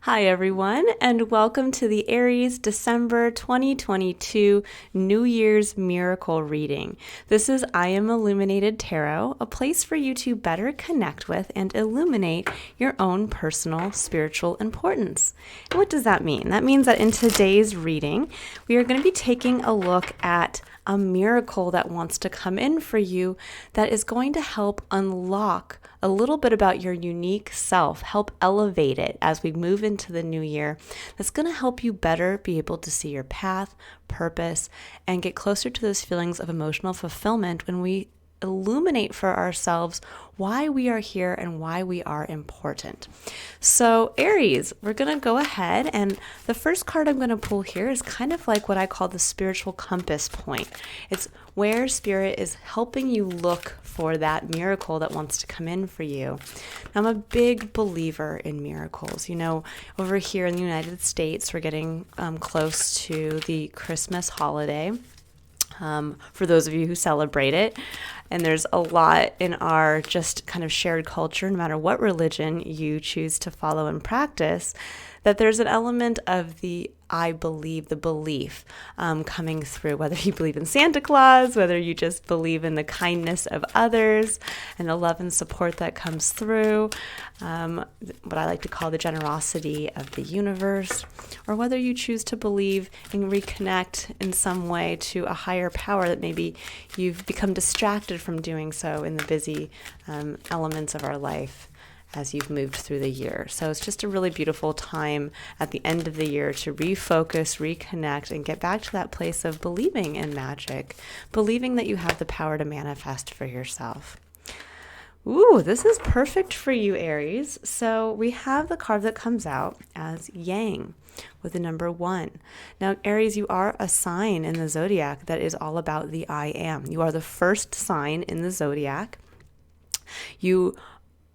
Hi, everyone, and welcome to the Aries December 2022 New Year's Miracle Reading. This is I Am Illuminated Tarot, a place for you to better connect with and illuminate your own personal spiritual importance. And what does that mean? That means that in today's reading, we are going to be taking a look at a miracle that wants to come in for you that is going to help unlock a little bit about your unique self, help elevate it as we move into the new year. That's going to help you better be able to see your path, purpose, and get closer to those feelings of emotional fulfillment when we illuminate for ourselves why we are here and why we are important. So Aries, we're going to go ahead, and the first card I'm going to pull here is kind of like what I call the spiritual compass point. It's where spirit is helping you look for that miracle that wants to come in for you. I'm a big believer in miracles. You know, over here in the United States, we're getting close to the Christmas holiday. For those of you who celebrate it. And there's a lot in our just kind of shared culture, no matter what religion you choose to follow and practice, that there's an element of the I believe, the belief coming through, whether you believe in Santa Claus, whether you just believe in the kindness of others and the love and support that comes through, what I like to call the generosity of the universe, or whether you choose to believe and reconnect in some way to a higher power that maybe you've become distracted from doing so in the busy elements of our life as you've moved through the year. So it's just a really beautiful time at the end of the year to refocus, reconnect, and get back to that place of believing in magic, believing that you have the power to manifest for yourself. Ooh, this is perfect for you, Aries. So we have the card that comes out as Yang with the number 1. Now, Aries, you are a sign in the Zodiac that is all about the I am. You are the first sign in the Zodiac. You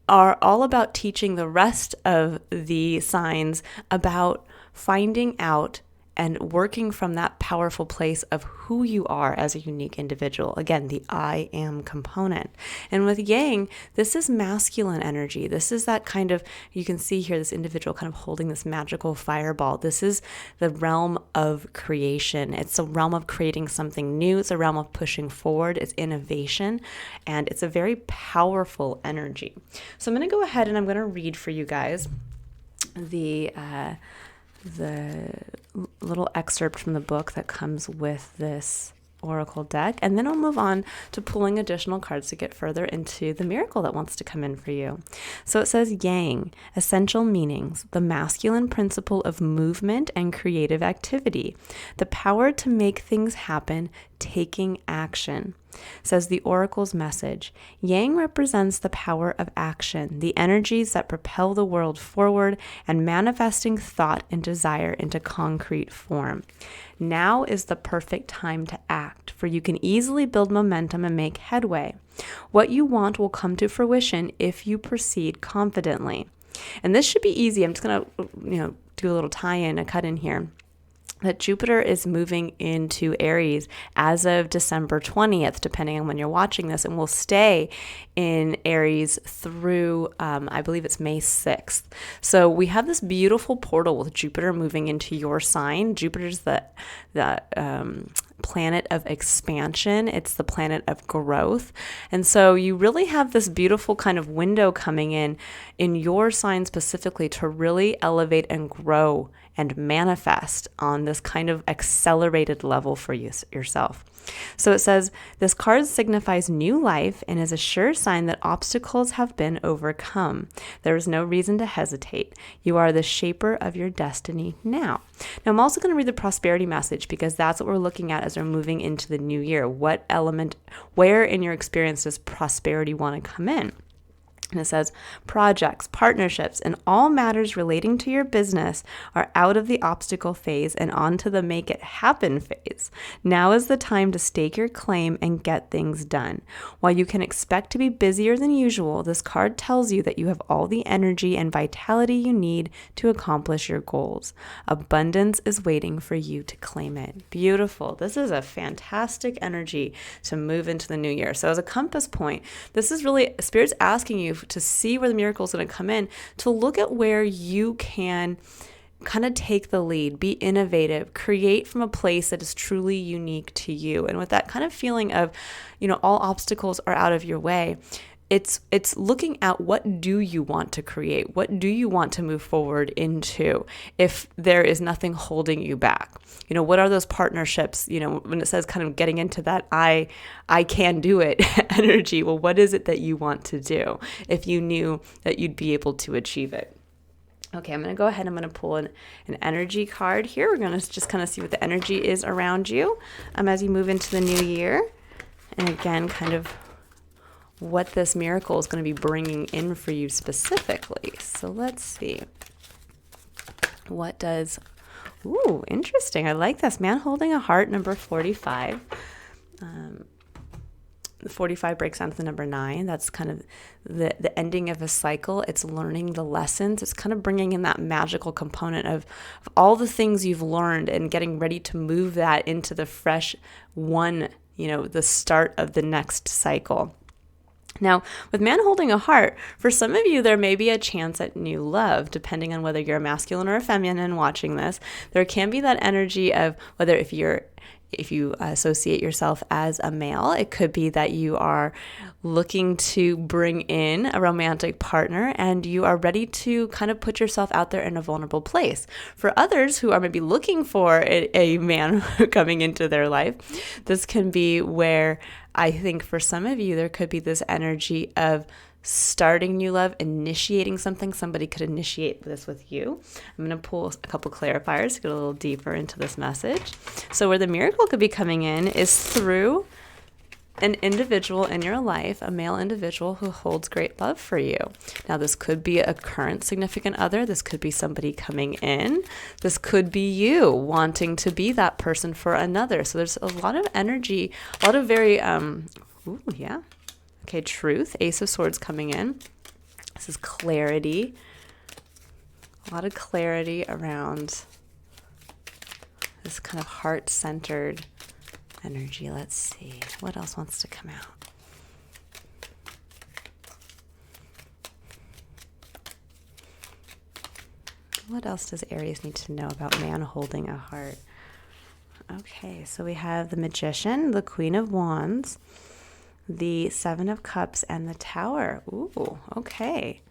are all about teaching the rest of the signs about finding out and working from that powerful place of who you are as a unique individual. Again, the I am component. And with Yang, this is masculine energy. This is that kind of, you can see here, this individual kind of holding this magical fireball. This is the realm of creation. It's a realm of creating something new. It's a realm of pushing forward. It's innovation. And it's a very powerful energy. So I'm going to go ahead and I'm going to read for you guys the little excerpt from the book that comes with this oracle deck, and then I'll move on to pulling additional cards to get further into the miracle that wants to come in for you. So it says Yang, essential meanings, the masculine principle of movement and creative activity, the power to make things happen, taking action. Says the oracle's message. Yang represents the power of action, the energies that propel the world forward and manifesting thought and desire into concrete form. Now is the perfect time to act, for you can easily build momentum and make headway. What you want will come to fruition if you proceed confidently. And this should be easy. I'm just going to, do a little tie-in, a cut in here. That Jupiter is moving into Aries as of December 20th, depending on when you're watching this, and will stay in Aries through, I believe it's May 6th. So we have this beautiful portal with Jupiter moving into your sign. Jupiter's the planet of expansion. It's the planet of growth. And so you really have this beautiful kind of window coming in your sign specifically to really elevate and grow and manifest on this kind of accelerated level for yourself. So it says, this card signifies new life and is a sure sign that obstacles have been overcome. There is no reason to hesitate. You are the shaper of your destiny now. Now, I'm also going to read the prosperity message because that's what we're looking at as we're moving into the new year. What element, where in your experience does prosperity want to come in? And it says, projects, partnerships, and all matters relating to your business are out of the obstacle phase and onto the make it happen phase. Now is the time to stake your claim and get things done. While you can expect to be busier than usual, this card tells you that you have all the energy and vitality you need to accomplish your goals. Abundance is waiting for you to claim it. Beautiful. This is a fantastic energy to move into the new year. So as a compass point, this is really Spirit's asking you to see where the miracle is going to come in, to look at where you can kind of take the lead, be innovative, create from a place that is truly unique to you. And with that kind of feeling of, all obstacles are out of your way, it's looking at what do you want to create? What do you want to move forward into if there is nothing holding you back? What are those partnerships, when it says kind of getting into that I can do it energy? Well, what is it that you want to do if you knew that you'd be able to achieve it? Okay, I'm going to go ahead. I'm going to pull an energy card here. We're going to just kind of see what the energy is around you as you move into the new year. And again, kind of what this miracle is going to be bringing in for you specifically. So let's see. Ooh, interesting. I like this. Man holding a heart, number 45. The 45 breaks down to the number 9. That's kind of the ending of a cycle. It's learning the lessons. It's kind of bringing in that magical component of all the things you've learned and getting ready to move that into the fresh one, the start of the next cycle. Now, with man holding a heart, for some of you, there may be a chance at new love, depending on whether you're a masculine or a feminine watching this. There can be that energy of whether if you associate yourself as a male, it could be that you are looking to bring in a romantic partner and you are ready to kind of put yourself out there in a vulnerable place. For others who are maybe looking for a man coming into their life, this can be where I think for some of you, there could be this energy of starting new love, initiating something. Somebody could initiate this with you. I'm going to pull a couple clarifiers to get a little deeper into this message. So where the miracle could be coming in is through an individual in your life, a male individual who holds great love for you. Now, this could be a current significant other. This could be somebody coming in. This could be you wanting to be that person for another. So there's a lot of energy, a lot of very, Okay, truth, Ace of Swords coming in. This is clarity. A lot of clarity around this kind of heart-centered energy. Let's see. What else wants to come out? What else does Aries need to know about man holding a heart? Okay, so we have the Magician, the Queen of Wands, the Seven of Cups, and the Tower. Ooh, okay.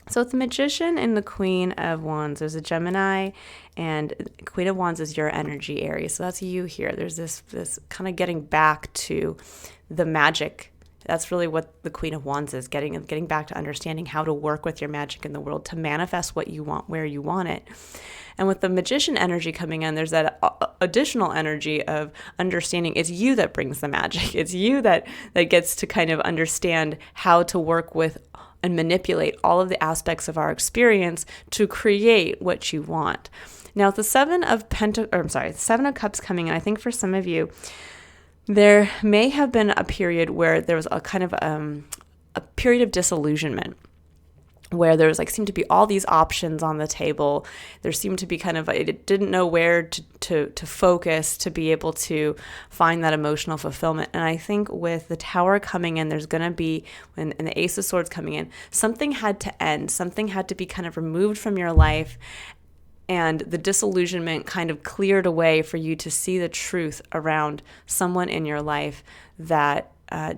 So with the Magician and the Queen of Wands, there's a Gemini, and Queen of Wands is your energy, Aries. So that's you here. There's this kind of getting back to the magic. That's really what the Queen of Wands is, getting back to understanding how to work with your magic in the world to manifest what you want, where you want it. And with the Magician energy coming in, there's that additional energy of understanding it's you that brings the magic. It's you that gets to kind of understand how to work with and manipulate all of the aspects of our experience to create what you want. Now, with the Seven of Cups coming in, I think for some of you, there may have been a period where there was a kind of a period of disillusionment, where there was seemed to be all these options on the table. There seemed to be kind of, it didn't know where to focus to be able to find that emotional fulfillment. And I think with the Tower coming in, there's going to be, and the Ace of Swords coming in, something had to end. Something had to be kind of removed from your life. And the disillusionment kind of cleared away for you to see the truth around someone in your life that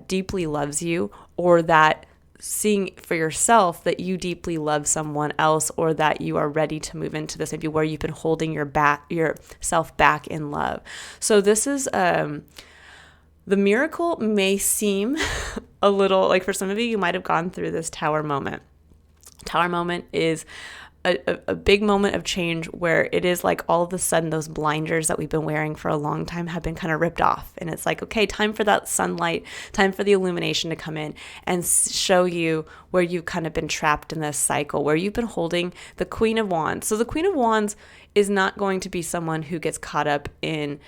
deeply loves you, or that seeing for yourself that you deeply love someone else, or that you are ready to move into this, maybe where you've been holding yourself back in love. So this is the miracle may seem a little for some of you might have gone through this Tower moment. Tower moment is a big moment of change where it is all of a sudden those blinders that we've been wearing for a long time have been kind of ripped off. And it's okay, time for that sunlight, time for the illumination to come in and show you where you've kind of been trapped in this cycle, where you've been holding the Queen of Wands. So the Queen of Wands is not going to be someone who gets caught up in,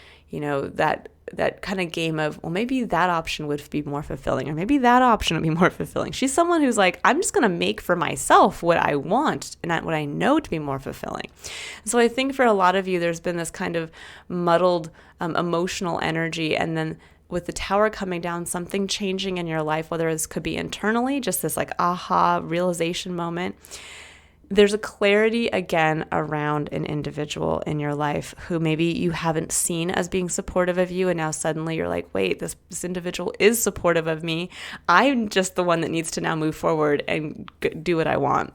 that kind of game of, well, maybe that option would be more fulfilling, or maybe that option would be more fulfilling. She's someone who's I'm just going to make for myself what I want and not what I know to be more fulfilling. So I think for a lot of you, there's been this kind of muddled emotional energy. And then with the tower coming down, something changing in your life, whether this could be internally, just this like aha realization moment. There's a clarity again around an individual in your life who maybe you haven't seen as being supportive of you. And now suddenly you're like, wait, this individual is supportive of me. I'm just the one that needs to now move forward and do what I want.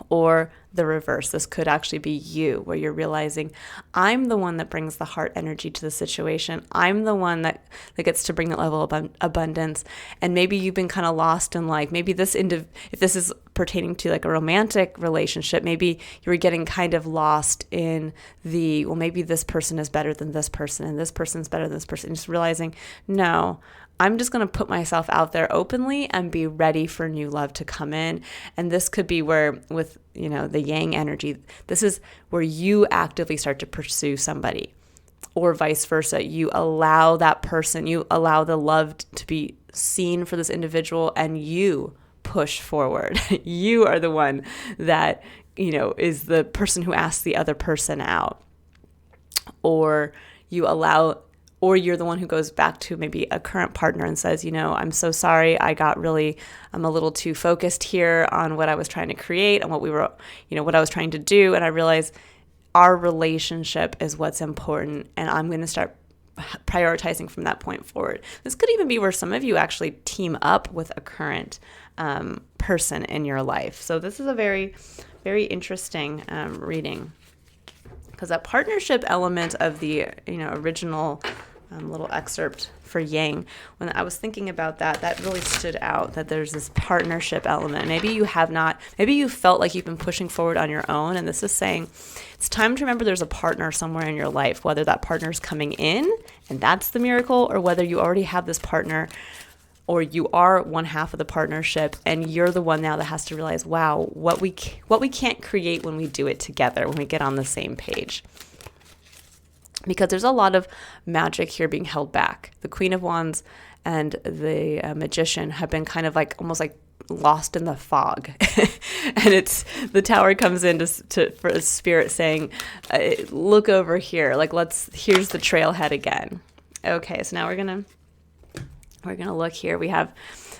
Or the reverse. This could actually be you, where you're realizing I'm the one that brings the heart energy to the situation. I'm the one that gets to bring that level of abundance. And maybe you've been kind of lost in like, maybe if this is pertaining to like a romantic relationship, maybe you're getting kind of lost in well, maybe this person is better than this person and this person's better than this person. And just realizing, no, I'm just going to put myself out there openly and be ready for new love to come in. And this could be where with, the yang energy, this is where you actively start to pursue somebody, or vice versa. You allow that person, you allow the love to be seen for this individual, and you push forward. You are the one that, is the person who asks the other person out, or you're the one who goes back to maybe a current partner and says, I'm so sorry. I'm a little too focused here on what I was trying to create and what I was trying to do. And I realized our relationship is what's important. And I'm going to start prioritizing from that point forward. This could even be where some of you actually team up with a current person in your life. So this is a very, very interesting reading, because that partnership element of the original little excerpt for Yang, when I was thinking about that really stood out, that there's this partnership element. Maybe you felt like you've been pushing forward on your own, and this is saying it's time to remember there's a partner somewhere in your life, whether that partner's coming in and that's the miracle, or whether you already have this partner, or you are one half of the partnership and you're the one now that has to realize, wow, what we can't create when we do it together, when we get on the same page. Because there's a lot of magic here being held back. The Queen of Wands and the Magician have been kind of like almost like lost in the fog. And the Tower comes in for a spirit saying, look over here, like here's the trailhead again. Okay, so now we're gonna look here. We have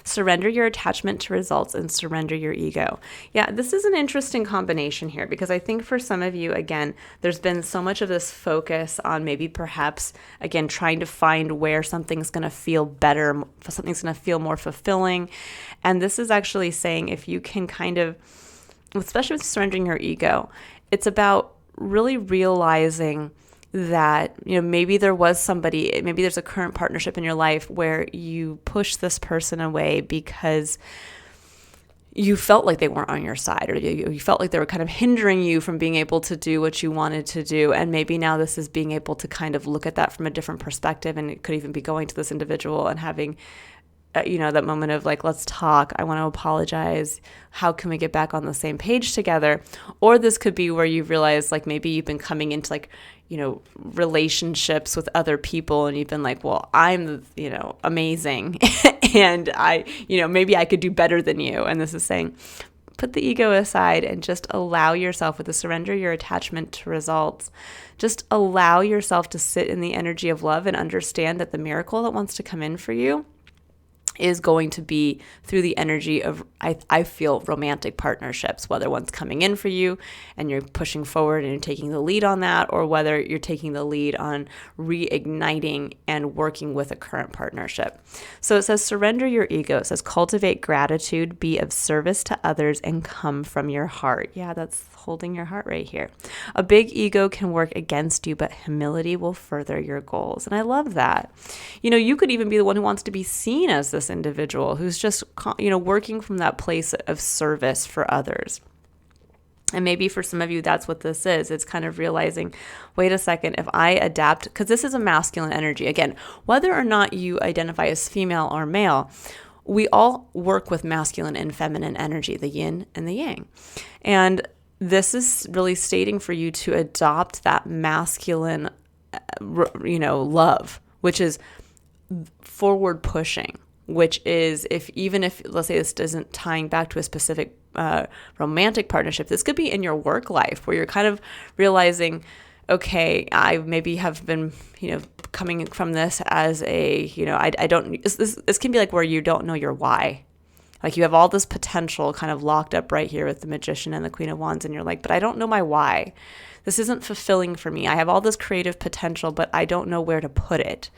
surrender your attachment to results and surrender your ego. Yeah, this is an interesting combination here, because I think for some of you, again, there's been so much of this focus on maybe perhaps, again, trying to find where something's going to feel better, something's going to feel more fulfilling. And this is actually saying, if you can kind of, especially with surrendering your ego, it's about really realizing that, maybe there's a current partnership in your life where you push this person away because you felt like they weren't on your side, or you felt like they were kind of hindering you from being able to do what you wanted to do. And maybe now this is being able to kind of look at that from a different perspective. And it could even be going to this individual and having that moment of like, let's talk. I want to apologize. How can we get back on the same page together? Or this could be where you realize like maybe you've been coming into like, relationships with other people, and you've been like, well, I'm, amazing. And maybe I could do better than you. And this is saying, put the ego aside and just allow yourself, with the surrender your attachment to results, just allow yourself to sit in the energy of love and understand that the miracle that wants to come in for you is going to be through the energy of, I feel, romantic partnerships, whether one's coming in for you and you're pushing forward and you're taking the lead on that, or whether you're taking the lead on reigniting and working with a current partnership. So it says, surrender your ego. It says, cultivate gratitude, be of service to others, and come from your heart. Yeah, that's holding your heart right here. A big ego can work against you, but humility will further your goals. And I love that. You could even be the one who wants to be seen as this individual who's just, working from that place of service for others. And maybe for some of you, that's what this is. It's kind of realizing, wait a second, if I adapt, because this is a masculine energy. Again, whether or not you identify as female or male, we all work with masculine and feminine energy, the yin and the yang. And this is really stating for you to adopt that masculine, love, which is forward pushing, which is even if, let's say this isn't tying back to a specific romantic partnership, this could be in your work life where you're kind of realizing, okay, I maybe have been, coming from this as a, I don't, this can be like where you don't know your why. Like you have all this potential kind of locked up right here with the Magician and the Queen of Wands, and you're like, but I don't know my why. This isn't fulfilling for me. I have all this creative potential, but I don't know where to put it.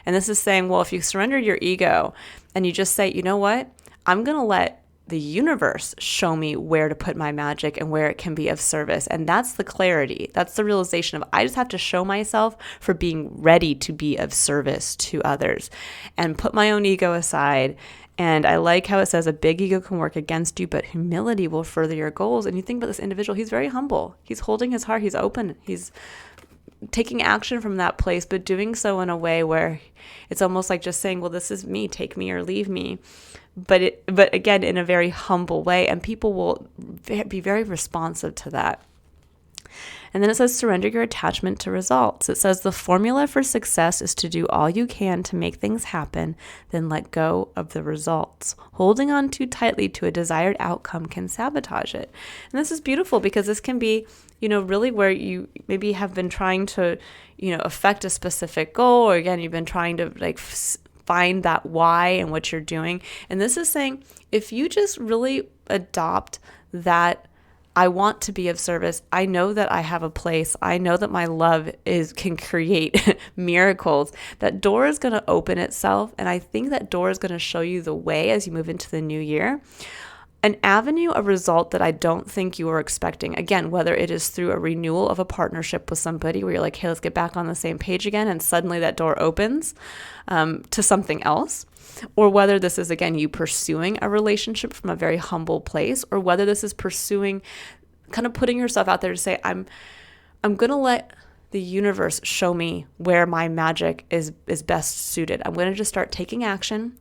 And this is saying, well, if you surrender your ego and you just say, you know what, I'm going to let the universe show me where to put my magic and where it can be of service. And that's the clarity. That's the realization of I just have to show myself for being ready to be of service to others and put my own ego aside. And I like how it says a big ego can work against you, but humility will further your goals. And you think about this individual, he's very humble. He's holding his heart. He's open. He's taking action from that place, but doing so in a way where it's almost like just saying, well, this is me, take me or leave me. But again, in a very humble way, and people will be very responsive to that. And then it says, surrender your attachment to results. It says the formula for success is to do all you can to make things happen, then let go of the results. Holding on too tightly to a desired outcome can sabotage it. And this is beautiful because this can be, really where you maybe have been trying to, affect a specific goal, or again, you've been trying to find that why and what you're doing. And this is saying, if you just really adopt that, I want to be of service. I know that I have a place. I know that my love can create miracles. That door is going to open itself. And I think that door is going to show you the way as you move into the new year. An avenue, a result that I don't think you were expecting. Again, whether it is through a renewal of a partnership with somebody where you're like, hey, let's get back on the same page again. And suddenly that door opens to something else. Or whether this is, again, you pursuing a relationship from a very humble place, or whether this is pursuing, kind of putting yourself out there to say, I'm going to let the universe show me where my magic is best suited. I'm going to just start taking action,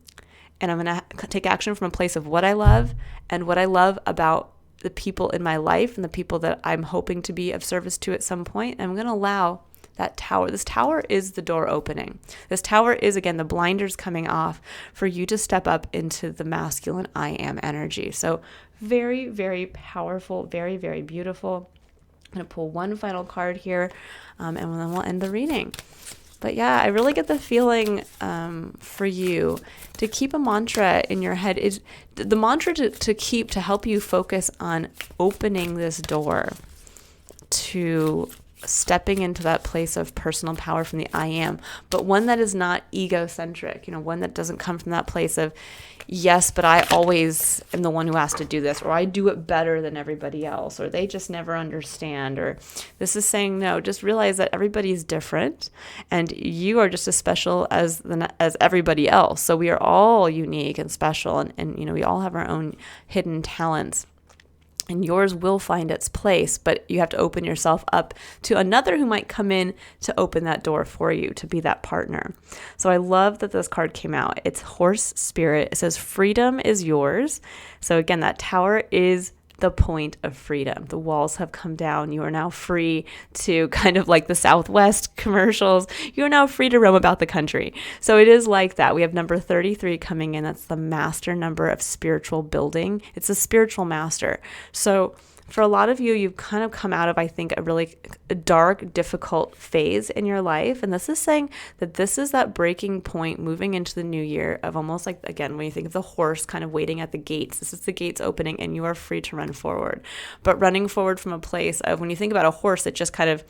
and I'm going to take action from a place of what I love and what I love about the people in my life and the people that I'm hoping to be of service to at some point. And I'm going to allow that tower. This tower is the door opening. This tower is, again, the blinders coming off for you to step up into the masculine I am energy. So very, very powerful, very, very beautiful. I'm going to pull one final card here, and then we'll end the reading. But yeah, I really get the feeling for you to keep a mantra in your head. Is the mantra to keep to help you focus on opening this door to stepping into that place of personal power from the I am, but one that is not egocentric, one that doesn't come from that place of, yes, but I always am the one who has to do this, or I do it better than everybody else, or they just never understand, or this is saying, no, just realize that everybody's different and you are just as special as everybody else. So we are all unique and special, and we all have our own hidden talents. And yours will find its place, but you have to open yourself up to another who might come in to open that door for you, to be that partner. So I love that this card came out. It's Horse Spirit. It says freedom is yours. So again, that tower is the point of freedom. The walls have come down. You are now free to, kind of like the Southwest commercials, you are now free to roam about the country. So it is like that. We have number 33 coming in. That's the master number of spiritual building. It's a spiritual master. So for a lot of you, you've kind of come out of, I think, a really dark, difficult phase in your life. And this is saying that this is that breaking point moving into the new year of almost like, again, when you think of the horse kind of waiting at the gates, this is the gates opening and you are free to run forward. But running forward from a place of, when you think about a horse that just kind of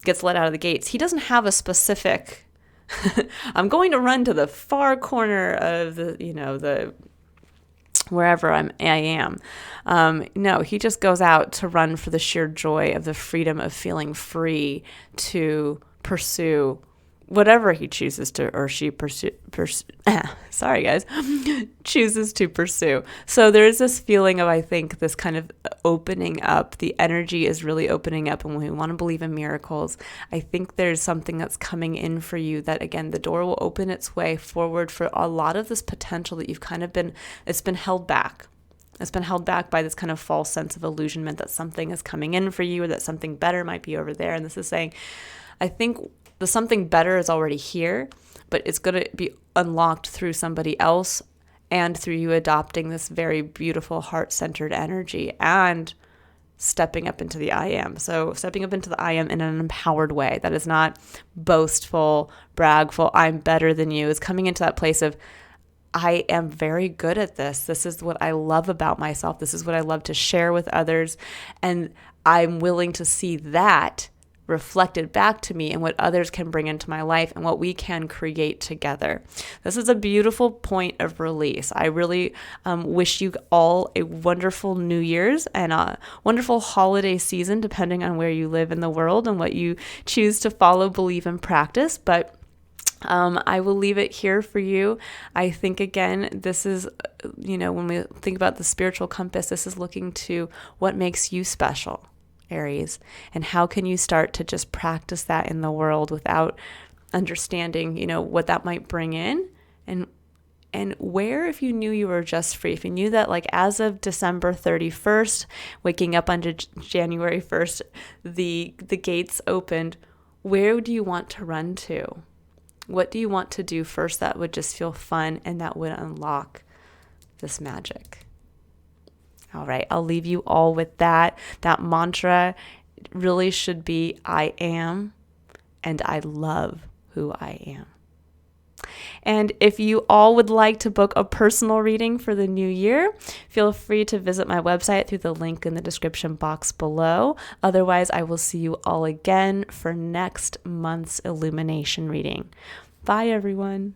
gets let out of the gates, he doesn't have a specific, I'm going to run to the far corner of the wherever I am. No, he just goes out to run for the sheer joy of the freedom of feeling free to pursue whatever he chooses to, or she chooses to pursue. So there's this feeling of, I think, this kind of opening up. The energy is really opening up, and when we want to believe in miracles, I think there's something that's coming in for you that, again, the door will open its way forward for a lot of this potential that you've kind of it's been held back. It's been held back by this kind of false sense of illusionment that something is coming in for you, or that something better might be over there. And this is saying, I think the something better is already here, but it's going to be unlocked through somebody else and through you adopting this very beautiful heart-centered energy and stepping up into the I am. So stepping up into the I am in an empowered way that is not boastful, bragful, I'm better than you. Is coming into that place of, I am very good at this. This is what I love about myself. This is what I love to share with others. And I'm willing to see that reflected back to me and what others can bring into my life and what we can create together. This is a beautiful point of release. I really wish you all a wonderful New Year's and a wonderful holiday season, depending on where you live in the world and what you choose to follow, believe, and practice. But I will leave it here for you. I think, again, this is, when we think about the spiritual compass, this is looking to what makes you special, Aries, and how can you start to just practice that in the world without understanding, what that might bring in, and where, if you knew you were just free, if you knew that, like, as of December 31st, waking up on January 1st, the gates opened, where do you want to run to? What do you want to do first that would just feel fun and that would unlock this magic? All right, I'll leave you all with that. That mantra really should be, I am, and I love who I am. And if you all would like to book a personal reading for the new year, feel free to visit my website through the link in the description box below. Otherwise, I will see you all again for next month's illumination reading. Bye, everyone.